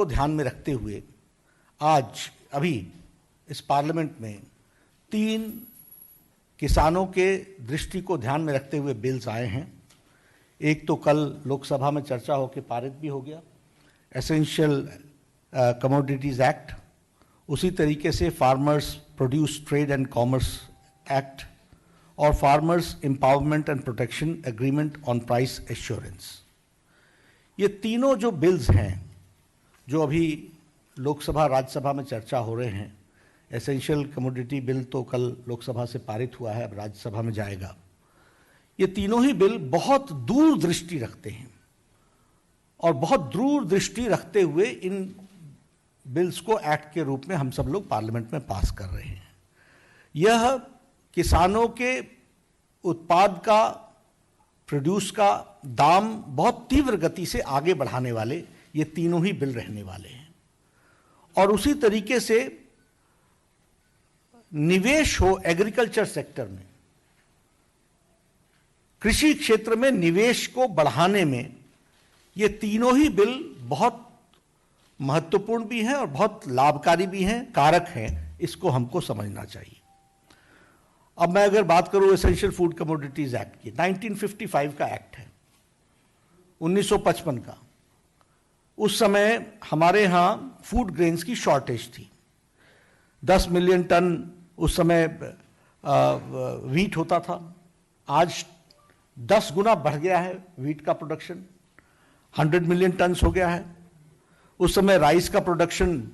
ध्यान में रखते हुए आज अभी इस पार्लियामेंट में 3 किसानों के दृष्टि को ध्यान में रखते हुए बिल्स आए हैं। एक तो कल लोकसभा में चर्चा होकर पारित भी हो गया, एसेंशियल कमोडिटीज एक्ट। उसी तरीके से farmers produce trade and commerce act और farmers empowerment and protection agreement on price assurance. ये तीनों जो बिल्स हैं जो अभी लोकसभा राज्यसभा में चर्चा हो रहे हैं, एसेंशियल कमोडिटी बिल तो कल लोकसभा से पारित हुआ है, अब राज्यसभा में जाएगा। ये तीनों ही बिल बहुत दूरदृष्टि रखते हैं और बहुत दूरदृष्टि रखते हुए इन बिल्स को एक्ट के रूप में हम सब लोग पार्लियामेंट में पास कर रहे हैं। यह किसानों के उत्पाद का, प्रोड्यूस का दाम बहुत तीव्र गति से आगे बढ़ाने वाले ये तीनों ही बिल रहने वाले हैं। और उसी तरीके से निवेश हो एग्रीकल्चर सेक्टर में, कृषि क्षेत्र में निवेश को बढ़ाने में ये तीनों ही बिल बहुत महत्वपूर्ण भी हैं और बहुत लाभकारी भी हैं, कारक हैं। इसको हमको समझना चाहिए। अब मैं अगर बात करूं एसेंशियल फूड कमोडिटीज एक्ट की, 1955 का एक्ट है, 1955 का। उस समय हमारे यहां फूड ग्रेन्स की शॉर्टेज थी। 10 मिलियन टन उस समय वीट होता था। आज 10 गुना बढ़ गया है वीट का प्रोडक्शन, 100 मिलियन टन हो गया है। उस समय राइस का प्रोडक्शन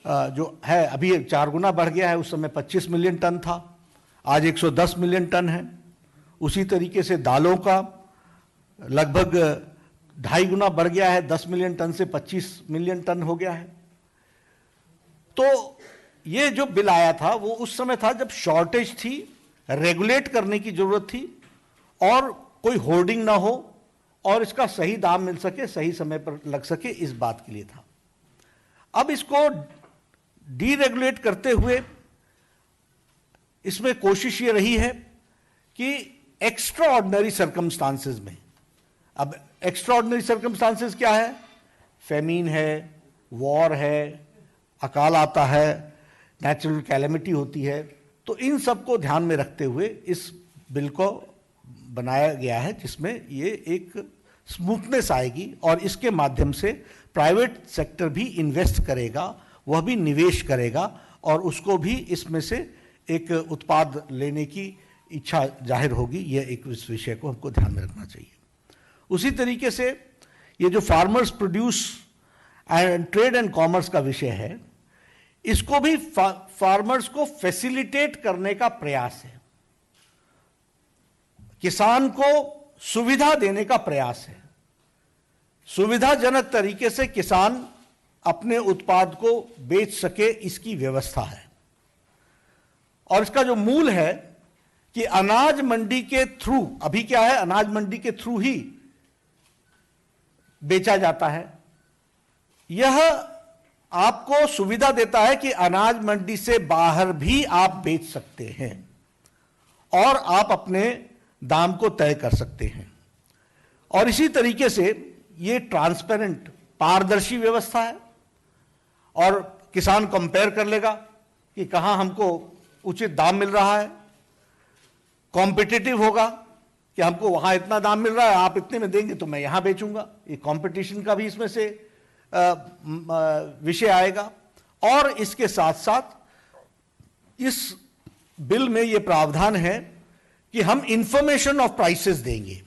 जो है अभी 4 गुना बढ़ गया है, उस समय 25 मिलियन टन था, आज 110 मिलियन टन है। उसी तरीके से दालों का लगभग 2.5 गुना बढ़ गया है, 10 मिलियन टन से 25 मिलियन टन हो गया है। तो ये जो बिल आया था वो उस समय था जब शॉर्टेज थी, रेगुलेट करने की जरूरत थी और कोई होर्डिंग ना हो और इसका सही दाम मिल सके, सही समय पर लग सके, इस बात के लिए था। अब इसको डीरेगुलेट करते हुए इसमें कोशिश ये रही है कि एक्स्ट्रा ऑर्डिनरी सर्कमस्टांसेस में, अब एक्स्ट्रा ऑर्डिनरी सर्कमस्टांसेस क्या है? फेमीन है, वॉर है, अकाल आता है, नेचुरल कैलेमिटी होती है। तो इन सब को ध्यान में रखते हुए इस बिल को बनाया गया है, जिसमें ये एक स्मूथनेस आएगी और इसके माध्यम से प्राइवेट सेक्टर भी इन्वेस्ट करेगा, वह भी निवेश करेगा और उसको भी इसमें से एक उत्पाद लेने की इच्छा जाहिर होगी। यह एक इस विषय को हमको ध्यान में रखना चाहिए। उसी तरीके से ये जो farmers produce and trade and commerce का विषय है, इसको भी फार्मर्स को फैसिलिटेट करने का प्रयास है, किसान को सुविधा देने का प्रयास है। सुविधाजनक तरीके से किसान अपने उत्पाद को बेच सके, इसकी व्यवस्था है। और इसका जो मूल है कि अनाज मंडी के थ्रू, अभी क्या है, अनाज मंडी के थ्रू ही बेचा जाता है। यह आपको सुविधा देता है कि अनाज मंडी से बाहर भी आप बेच सकते हैं और आप अपने दाम को तय कर सकते हैं। और इसी तरीके से ये ट्रांसपेरेंट, पारदर्शी व्यवस्था है और किसान कंपेयर कर लेगा कि कहां हमको उचित दाम मिल रहा है। कॉम्पिटिटिव होगा कि हमको वहां इतना दाम मिल रहा है, आप इतने में देंगे तो मैं यहां बेचूंगा। ये कंपटीशन का भी इसमें से विषय आएगा। और इसके साथ साथ इस बिल में यह प्रावधान है कि हम इंफॉर्मेशन ऑफ प्राइसेस देंगे।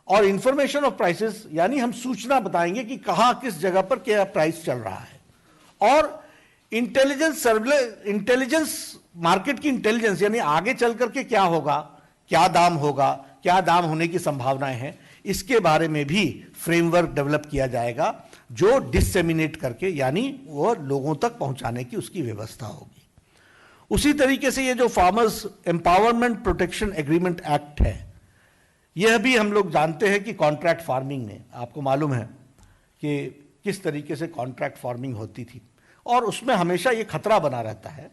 और इंफॉर्मेशन ऑफ प्राइसेस यानी हम सूचना बताएंगे कि कहां किस जगह पर क्या प्राइस चल रहा है। और इंटेलिजेंस, मार्केट की इंटेलिजेंस, यानी आगे चल करके क्या होगा, क्या दाम होगा, क्या दाम होने की संभावनाएं हैं, इसके बारे में भी फ्रेमवर्क डेवलप किया जाएगा, जो डिसेमिनेट करके, यानी वो लोगों तक पहुंचाने की उसकी व्यवस्था होगी। उसी तरीके से ये जो farmers empowerment protection agreement act है, यह भी हम लोग जानते हैं कि कॉन्ट्रैक्ट फार्मिंग में, आपको मालूम है कि किस तरीके से कॉन्ट्रैक्ट फार्मिंग होती थी और उसमें हमेशा ये खतरा बना रहता है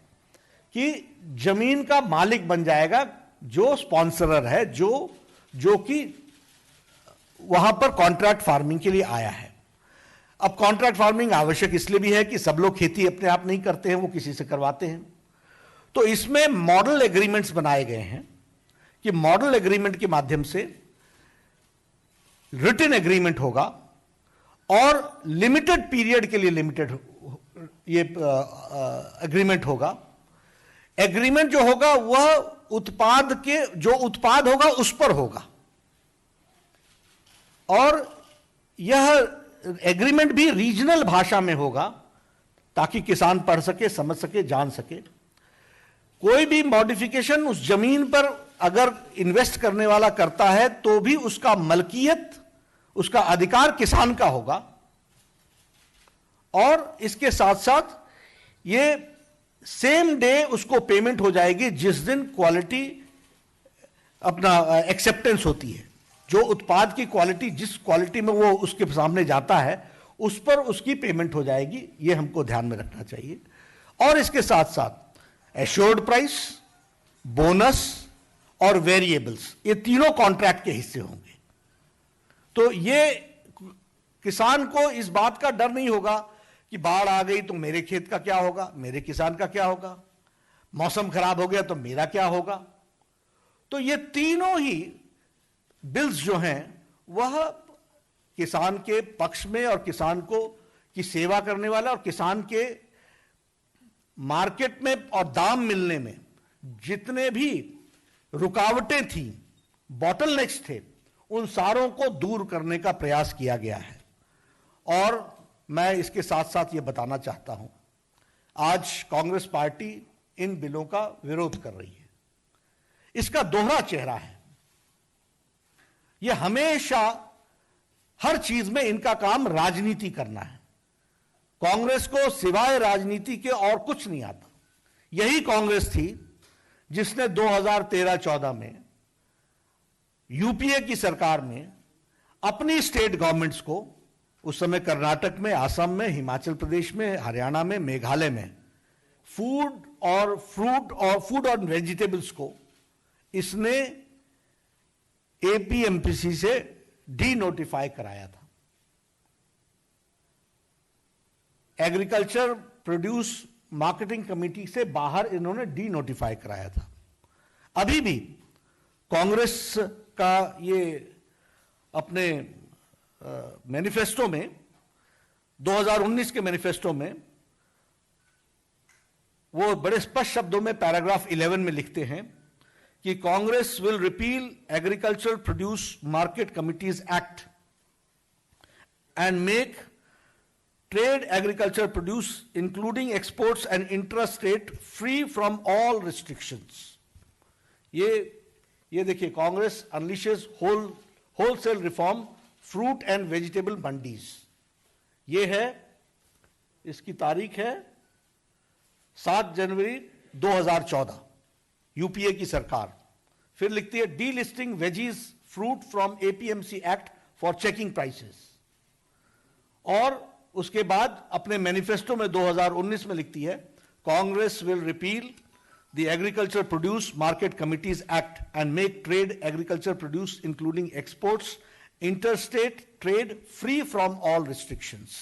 कि जमीन का मालिक बन जाएगा जो स्पॉन्सरर है, जो कि वहां पर कॉन्ट्रैक्ट फार्मिंग के लिए आया है। अब कॉन्ट्रैक्ट फार्मिंग आवश्यक इसलिए भी है कि सब लोग खेती अपने आप नहीं करते हैं, वो किसी से करवाते हैं। तो इसमें मॉडल एग्रीमेंट्स बनाए गए हैं कि मॉडल एग्रीमेंट के माध्यम से रिटन एग्रीमेंट होगा और लिमिटेड पीरियड के लिए लिमिटेड ये एग्रीमेंट होगा। एग्रीमेंट जो होगा वह उत्पाद के जो उत्पाद होगा उस पर होगा, और यह एग्रीमेंट भी रीजनल भाषा में होगा ताकि किसान पढ़ सके, समझ सके, जान सके। कोई भी मॉडिफिकेशन उस जमीन पर अगर इन्वेस्ट करने वाला करता है तो भी उसका मलकियत, उसका अधिकार किसान का होगा, और इसके साथ साथ ये सेम डे उसको पेमेंट हो जाएगी जिस दिन क्वालिटी अपना एक्सेप्टेंस होती है। जो उत्पाद की क्वालिटी, जिस क्वालिटी में वो उसके सामने जाता है उस पर उसकी पेमेंट हो जाएगी, ये हमको ध्यान में रखना चाहिए। और इसके साथ साथ एश्योर्ड प्राइस, बोनस और वेरिएबल्स, ये तीनों कॉन्ट्रैक्ट के हिस्से होंगे। तो ये किसान को इस बात का डर नहीं होगा कि बाढ़ आ गई तो मेरे खेत का क्या होगा, मेरे किसान का क्या होगा, मौसम खराब हो गया तो मेरा क्या होगा। तो ये तीनों ही बिल्स जो हैं वह किसान के पक्ष में और किसान को की सेवा करने वाला, और किसान के मार्केट में और दाम मिलने में जितने भी रुकावटें थी, बॉटलनेक्स थे, उन सारों को दूर करने का प्रयास किया गया है। और मैं इसके साथ साथ ये बताना चाहता हूं, आज कांग्रेस पार्टी इन बिलों का विरोध कर रही है। इसका दोहरा चेहरा है। यह हमेशा हर चीज में इनका काम राजनीति करना है। कांग्रेस को सिवाय राजनीति के और कुछ नहीं आता। यही कांग्रेस थी जिसने 2013-14 में यूपीए की सरकार में अपनी स्टेट गवर्नमेंट्स को, उस समय कर्नाटक में, असम में, हिमाचल प्रदेश में, हरियाणा में, मेघालय में फूड और वेजिटेबल्स को इसने एपीएमसी से डी नोटिफाई कराया था। एग्रीकल्चर प्रोड्यूस मार्केटिंग कमेटी से बाहर इन्होंने डी नोटिफाई कराया था। अभी भी कांग्रेस का ये अपने मैनिफेस्टो में, 2019 के मैनिफेस्टो में वो बड़े स्पष्ट शब्दों में पैराग्राफ 11 में लिखते हैं कि Congress will repeal agricultural produce market committees act and make trade agricultural produce including exports and intra state free from all restrictions. ये देखिए, Congress unleashes wholesale reform fruit and vegetable mandis. ये है, इसकी तारीख है 7 जनवरी 2014, यूपीए की सरकार। फिर लिखती है D listing veggies fruit from APMC act for checking prices. और उसके बाद अपने मैनिफेस्टो में 2019 में लिखती है Congress will repeal the agriculture produce market committees act and make trade agricultural produce including exports interstate trade free from all restrictions.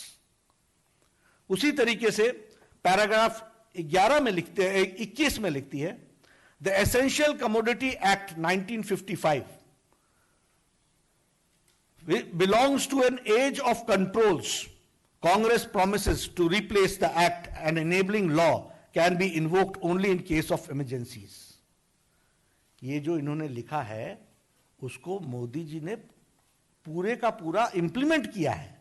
उसी तरीके से पैराग्राफ 11 में लिखते हैं, 21 में लिखती है The Essential Commodity Act 1955 belongs to an age of controls. Congress promises to replace the act and enabling law can be invoked only in case of emergencies. ये जो इन्होंने लिखा है उसको मोदी जी ने पूरे का पूरा इंप्लीमेंट किया है।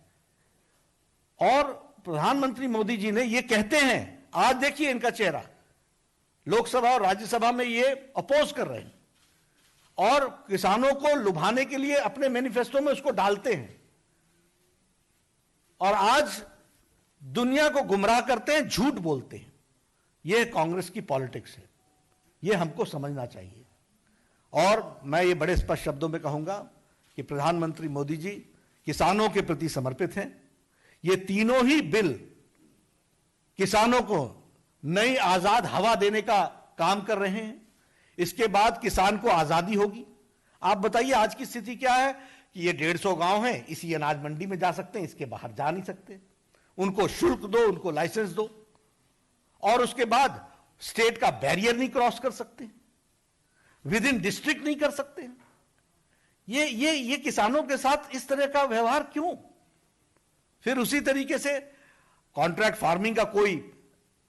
और प्रधानमंत्री मोदी जी ने ये कहते हैं, आज देखिए इनका चेहरा, लोकसभा और राज्यसभा में ये अपोज कर रहे हैं और किसानों को लुभाने के लिए अपने मैनिफेस्टो में उसको डालते हैं, और आज दुनिया को गुमराह करते हैं, झूठ बोलते हैं। यह कांग्रेस की पॉलिटिक्स है, यह हमको समझना चाहिए। और मैं ये बड़े स्पष्ट शब्दों में कहूंगा कि प्रधानमंत्री मोदी जी किसानों के प्रति समर्पित हैं। ये तीनों ही बिल किसानों को नई आजाद हवा देने का काम कर रहे हैं। इसके बाद किसान को आजादी होगी। आप बताइए आज की स्थिति क्या है कि ये 150 गांव हैं, इसी अनाज मंडी में जा सकते हैं, इसके बाहर जा नहीं सकते। उनको शुल्क दो, उनको लाइसेंस दो, और उसके बाद स्टेट का बैरियर नहीं क्रॉस कर सकते, विद इन डिस्ट्रिक्ट नहीं कर सकते। ये किसानों के साथ इस तरह का व्यवहार क्यों? फिर उसी तरीके से कॉन्ट्रैक्ट फार्मिंग का कोई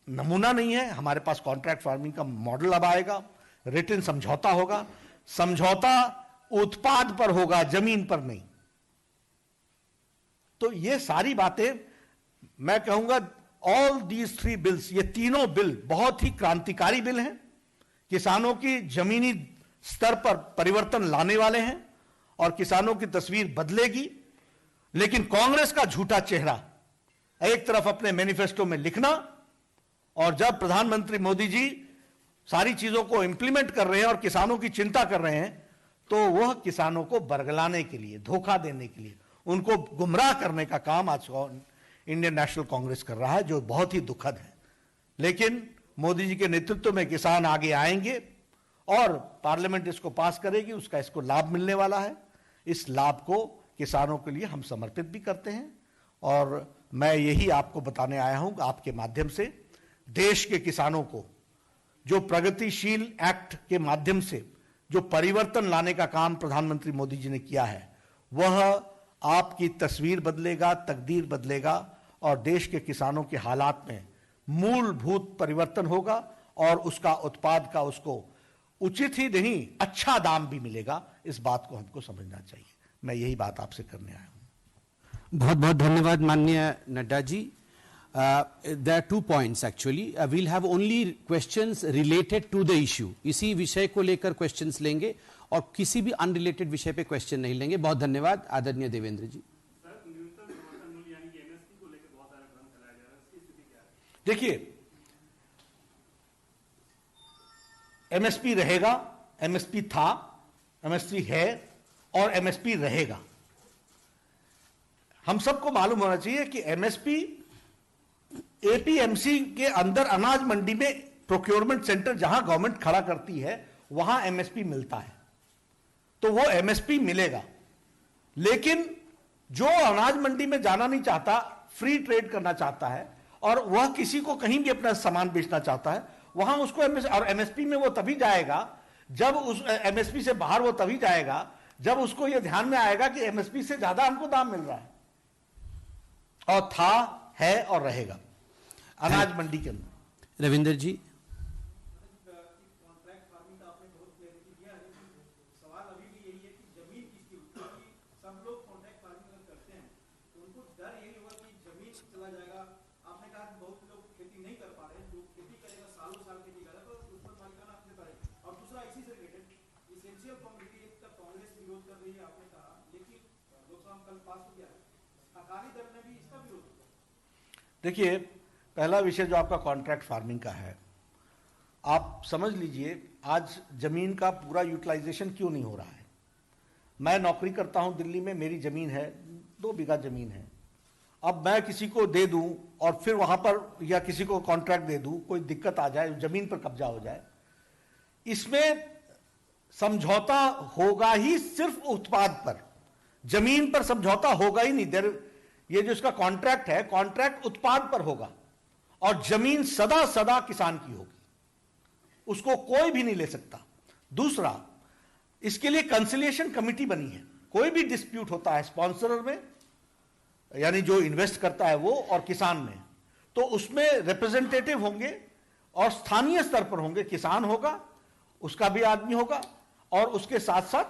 नमूना नहीं है। हमारे पास कॉन्ट्रैक्ट फार्मिंग का मॉडल अब आएगा, रिटन समझौता होगा, समझौता उत्पाद पर होगा, जमीन पर नहीं। तो ये सारी बातें मैं कहूंगा, ऑल दीज 3 बिल्स, ये तीनों बिल बहुत ही क्रांतिकारी बिल हैं, किसानों की जमीनी स्तर पर परिवर्तन लाने वाले हैं और किसानों की तस्वीर बदलेगी। लेकिन कांग्रेस का झूठा चेहरा एक तरफ अपने मैनिफेस्टो में लिखना, और जब प्रधानमंत्री मोदी जी सारी चीजों को इंप्लीमेंट कर रहे हैं और किसानों की चिंता कर रहे हैं, तो वह किसानों को बरगलाने के लिए, धोखा देने के लिए, उनको गुमराह करने का काम आज इंडियन नेशनल कांग्रेस कर रहा है, जो बहुत ही दुखद है। लेकिन मोदी जी के नेतृत्व में किसान आगे आएंगे और पार्लियामेंट इसको पास करेगी, उसका इसको लाभ मिलने वाला है। इस लाभ को किसानों के लिए हम समर्पित भी करते हैं, और मैं यही आपको बताने आया हूं कि आपके माध्यम से देश के किसानों को जो प्रगतिशील एक्ट के माध्यम से जो परिवर्तन लाने का काम प्रधानमंत्री मोदी जी ने किया है, वह आपकी तस्वीर बदलेगा, तकदीर बदलेगा, और देश के किसानों के हालात में मूलभूत परिवर्तन होगा, और उसका उत्पाद का उसको उचित ही नहीं, अच्छा दाम भी मिलेगा। इस बात को हमको समझना चाहिए। मैं यही बात आपसे करने आया हूं। बहुत बहुत धन्यवाद माननीय Nadda ji. There are 2 points actually. We'll have only questions related to the issue. इसी विषय को लेकर questions लेंगे और किसी भी unrelated विषय पे question नहीं लेंगे। बहुत धन्यवाद आदरणीय देवेंद्र जी। देखिए, एमएसपी रहेगा, एमएसपी था, एमएसपी है और एमएसपी रहेगा। हम सबको मालूम होना चाहिए कि एमएसपी एपीएमसी के अंदर अनाज मंडी में प्रोक्योरमेंट सेंटर जहां गवर्नमेंट खड़ा करती है, वहां एमएसपी मिलता है, तो वो एमएसपी मिलेगा। लेकिन जो अनाज मंडी में जाना नहीं चाहता, फ्री ट्रेड करना चाहता है, और वह किसी को कहीं भी अपना सामान बेचना चाहता है, वहां उसको और एमएसपी में वो तभी जाएगा जब उस एमएसपी से बाहर वो तभी जाएगा जब उसको यह ध्यान में आएगा कि एमएसपी से ज्यादा हमको दाम मिल रहा है, और था, है और रहेगा अनाज मंडी के अंदर। रविंदर जी। कॉन्ट्रैक्ट फार्मिंग का आपने बहुत क्लैरिटी दिया है, सवाल अभी भी यही है कि जमीन किसकी होती है। सब लोग कॉन्ट्रैक्ट फार्मिंग अगर करते हैं तो उनको डर यही होगा कि जमीन चला जाएगा। आपने कहा कि बहुत लोग खेती नहीं कर पा रहे हैं, जो खेती करेगा सालों साल खेती करेगा तो उस पर मालिकाना हक देता है। और दूसरा इसी से रिलेटेड इसेंशियल कमोडिटी एक्ट का कांग्रेस विरोध कर रही है, आपने कहा, लेकिन लोकसभा में कल पास हो गया है, अकाली दल ने भी इसका विरोध किया। देखिए, पहला विषय जो आपका कॉन्ट्रैक्ट फार्मिंग का है, आप समझ लीजिए आज जमीन का पूरा यूटिलाइजेशन क्यों नहीं हो रहा है। मैं नौकरी करता हूं दिल्ली में, मेरी जमीन है, 2 बीघा जमीन है। अब मैं किसी को दे दूं और फिर वहां पर या किसी को कॉन्ट्रैक्ट दे दूं, कोई दिक्कत आ जाए, जमीन पर कब्जा हो जाए, इसमें समझौता होगा ही सिर्फ उत्पाद पर, जमीन पर समझौता होगा ही नहीं। ये जो इसका कॉन्ट्रैक्ट है, कॉन्ट्रैक्ट उत्पाद पर होगा, और जमीन सदा सदा किसान की होगी, उसको कोई भी नहीं ले सकता। दूसरा, इसके लिए कंसिलिएशन कमिटी बनी है। कोई भी डिस्प्यूट होता है स्पॉन्सरर में, यानी जो इन्वेस्ट करता है वो, और किसान में, तो उसमें रिप्रेजेंटेटिव होंगे और स्थानीय स्तर पर होंगे। किसान होगा, उसका भी आदमी होगा, और उसके साथ साथ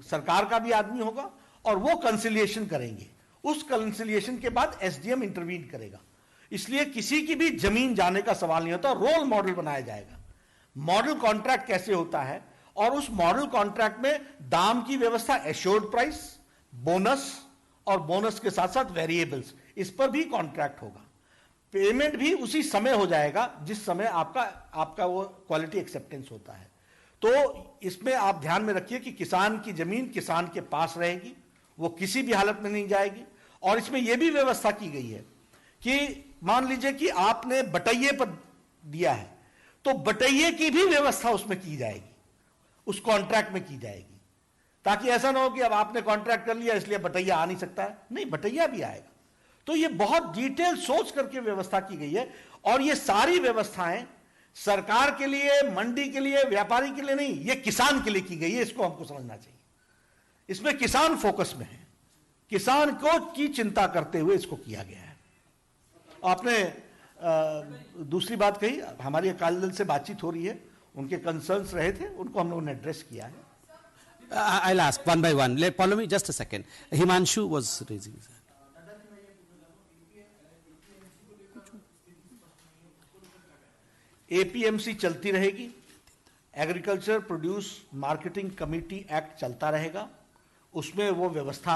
सरकार का भी आदमी होगा, और वो कंसिलिएशन करेंगे। उस कंसिलिएशन के बाद एसडीएम इंटरवीन करेगा। इसलिए किसी की भी जमीन जाने का सवाल नहीं होता। रोल मॉडल बनाया जाएगा, मॉडल कॉन्ट्रैक्ट कैसे होता है, और उस मॉडल कॉन्ट्रैक्ट में दाम की व्यवस्था, एश्योर्ड प्राइस, बोनस, और बोनस के साथ साथ वेरिएबल्स, इस पर भी कॉन्ट्रैक्ट होगा। पेमेंट भी उसी समय हो जाएगा जिस समय आपका वो क्वालिटी एक्सेप्टेंस होता है। तो इसमें आप ध्यान में रखिए कि किसान की जमीन किसान के पास रहेगी, वो किसी भी हालत में नहीं जाएगी। और इसमें यह भी व्यवस्था की गई है कि मान लीजिए कि आपने बटैये पर दिया है, तो बटैये की भी व्यवस्था उसमें की जाएगी, उस कॉन्ट्रैक्ट में की जाएगी, ताकि ऐसा ना हो कि अब आपने कॉन्ट्रैक्ट कर लिया इसलिए बटैया आ नहीं सकता है। नहीं, बटैया भी आएगा। तो तो ये बहुत डिटेल सोच करके व्यवस्था की गई है, और ये सारी व्यवस्थाएं सरकार के लिए, मंडी के लिए, व्यापारी के लिए नहीं, ये किसान के लिए की गई है। इसको हमको समझना चाहिए। इसमें किसान फोकस में है, किसान को की चिंता करते हुए इसको किया गया है। आपने दूसरी बात कही, हमारी अकाली दल से बातचीत हो रही है, उनके कंसर्न्स रहे थे, उनको हम लोगों ने एड्रेस किया है। I'll ask one by one. Follow me just a second. Himanshu was raising his hand. APMC चलती रहेगी, agriculture produce marketing committee act चलता रहेगा, उसमें वो व्यवस्था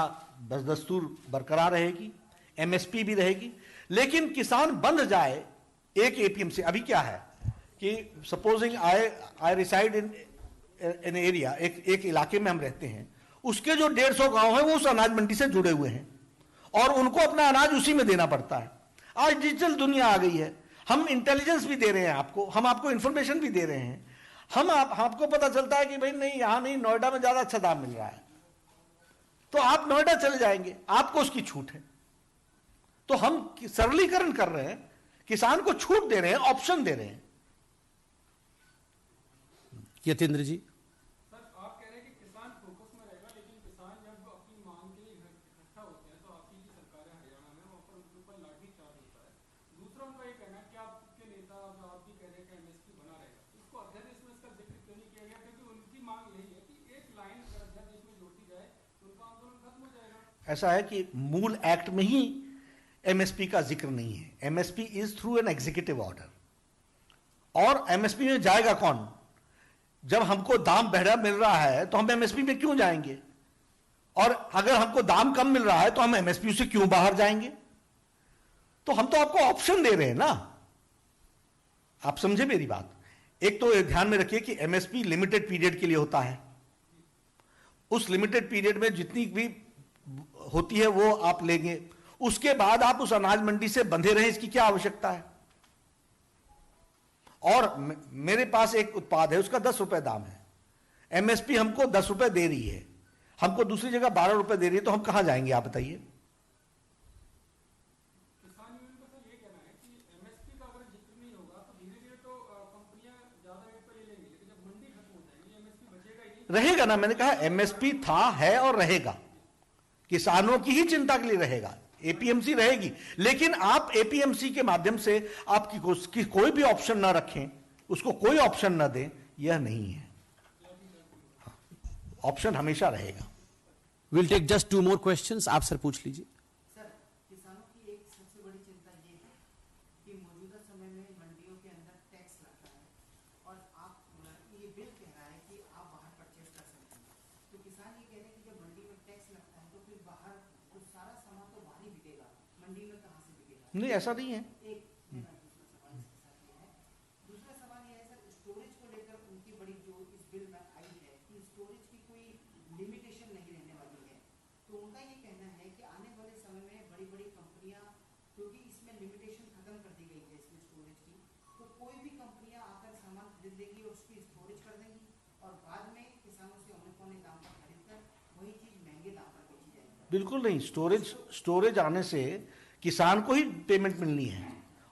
बदस्तूर बरकरार रहेगी, एमएसपी भी रहेगी। लेकिन किसान बंध जाए एक एपीएमसी, अभी क्या है कि supposing I reside in area, एक इलाके में हम रहते हैं, उसके जो 150 गांव हैं वो उस अनाज मंडी से जुड़े हुए हैं और उनको अपना अनाज उसी में देना पड़ता है। आज डिजिटल दुनिया आ गई है, हम इंटेलिजेंस भी दे रहे हैं आपको, हम आपको इंफॉर्मेशन भी दे रहे हैं, आपको पता चलता है कि भाई नहीं, यहां नहीं, नोएडा में ज्यादा अच्छा दाम मिल रहा है, तो आप नोएडा चले जाएंगे, आपको उसकी छूट है। तो हम सरलीकरण कर रहे हैं, किसान को छूट दे रहे हैं, ऑप्शन दे रहे हैं। यतेंद्र जी, सर आप कह रहे हैं कि किसान फोकस में रहेगा, लेकिन किसान जब अपनी मांग के लिए इकट्ठा होते हैं तो आपकी जो सरकार है हरियाणा में, वहाँ पर उनके ऊपर लाठी चार्ज होता है। दूसरा उनका ये कहना है कि आपके नेता जो आप भी कह रहे हैं कि एमएसपी बना रहेगा, इसको अध्यादेश में इसका जिक्र क्यों नहीं किया गया? क्योंकि उनकी मांग यही है कि एक लाइन अगर अध्यादेश में जोड़ी जाए तो उनका आंदोलन खत्म हो जाएगा। ऐसा है कि मूल एक्ट में ही एमएसपी का जिक्र नहीं है। MSP is through an executive order, और एमएसपी में जाएगा कौन? जब हमको दाम बढ़ा मिल रहा है तो हम एमएसपी में क्यों जाएंगे, और अगर हमको दाम कम मिल रहा है तो हम एमएसपी से क्यों बाहर जाएंगे? तो हम तो आपको ऑप्शन दे रहे हैं ना, आप समझे मेरी बात। एक तो ध्यान में रखिए कि एमएसपी लिमिटेड पीरियड के लिए होता है, उस लिमिटेड पीरियड में जितनी भी होती है वो आप लेंगे, उसके बाद आप उस अनाज मंडी से बंधे रहें, इसकी क्या आवश्यकता है? और मेरे पास एक उत्पाद है, उसका 10 रुपए दाम है, एमएसपी हमको 10 रुपए दे रही है, हमको दूसरी जगह 12 रुपए दे रही है, तो हम कहां जाएंगे आप बताइए? किसान यूनियन का सर ये कहना है कि एमएसपी का अगर जिक्र नहीं होगा तो धीरे धीरे तो कंपनियां ज्यादा रेट पर ले लेंगी, लेकिन जब मंडी खत्म हो जाएगी एमएसपी बचेगा ही नहीं। रहेगा ना, मैंने कहा एमएसपी था, है और रहेगा, किसानों की ही चिंता के लिए रहेगा। एपीएमसी रहेगी, लेकिन आप एपीएमसी के माध्यम से आपकी कोई भी ऑप्शन ना रखें, उसको कोई ऑप्शन ना दें, यह नहीं है। ऑप्शन हमेशा रहेगा। Will take just 2 more questions. आप सर पूछ लीजिए। सर, किसानों की एक सबसे बड़ी चिंता ये है कि मौजूदा समय में मंडियों के अंदर टैक्स लगता है और आप ये बिल कह रहा है कि आप बाहर परचेज कर सकते हैं, तो किसान ये कह रहे हैं कि जब मंडी में टैक्स लगता है तो फिर बाहर तो सारा सामान तो बाहर ही बिकेगा, मंडी में कहाँ से बिकेगा? नहीं, ऐसा नहीं है। एक मेरा दूसरा सवाल इसके साथ ये है। दूसरा सवाल ये है सर, स्टोरेज को लेकर उनकी बड़ी जो इस बिल में आई है कि स्टोरेज की कोई लिमिटेशन नहीं रहने वाली है, तो उनका ये कहना है कि आने वाले समय में बड़ी बड़ी कंपनियां, क्योंकि इसमें लिमिटेशन खत्म कर दी गई है इसमें स्टोरेज की, तो कोई भी कंपनियां आकर सामान खरीद लेंगी और उसकी स्टोरेज कर देंगी और बाद में किसानों से औने पौने दाम पर खरीदकर वही चीज महंगे दाम पर बेची जाएगी। बिल्कुल नहीं, स्टोरेज आने से किसान को ही पेमेंट मिलनी है,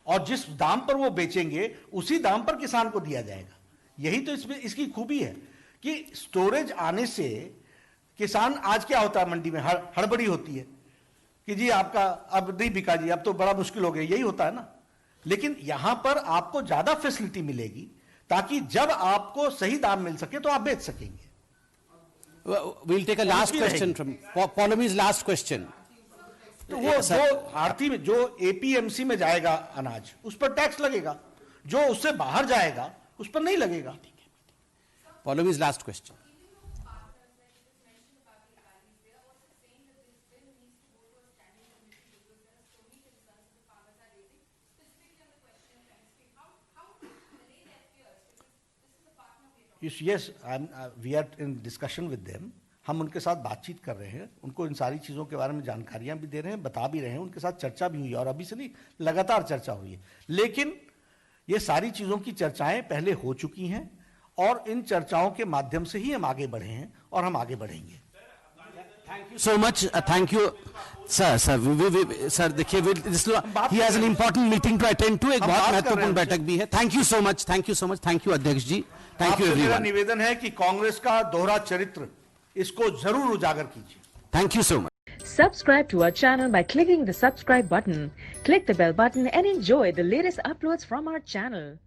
और जिस दाम पर वो बेचेंगे उसी दाम पर किसान को दिया जाएगा। यही तो इसमें इसकी खूबी है कि स्टोरेज आने से किसान, आज क्या होता है मंडी में, हड़बड़ी होती है कि जी आपका अब नहीं बिका जी, अब तो बड़ा मुश्किल हो गया, यही होता है ना। लेकिन यहां पर आपको ज्यादा फैसिलिटी मिलेगी ताकि जब आपको सही दाम मिल सके तो आप बेच सकेंगे। We'll take a last question from Paulomi's last question. तो वो जो आरती में जो एपीएमसी में जाएगा अनाज, उस पर टैक्स लगेगा, जो उससे बाहर जाएगा उस पर नहीं लगेगा। Paulomi's last question. Yes, we are in discussion with them. हम उनके साथ बातचीत कर रहे हैं, उनको इन सारी चीज़ों के बारे में जानकारियां भी दे रहे हैं, बता भी रहे हैं, उनके साथ चर्चा भी हुई है और अभी से नहीं, लगातार चर्चा हुई है। लेकिन ये सारी चीज़ों की चर्चाएं पहले हो चुकी हैं और इन चर्चाओं के माध्यम से ही हम आगे बढ़े हैं और हम आगे बढ़ेंगे। so much. Thank you, sir. Sir, देखिए, he has an important meeting to attend to. एक बहुत महत्वपूर्ण बैठक भी है. Thank you so much. Thank you so much. Thank you, अध्यक्ष जी. Thank you, आपसे मेरा everyone. निवेदन है कि कांग्रेस का दोहरा चरित्र इसको जरूर उजागर कीजिए. Thank you so much. Subscribe to our channel by clicking the subscribe button. Click the bell button and enjoy the latest uploads from our channel.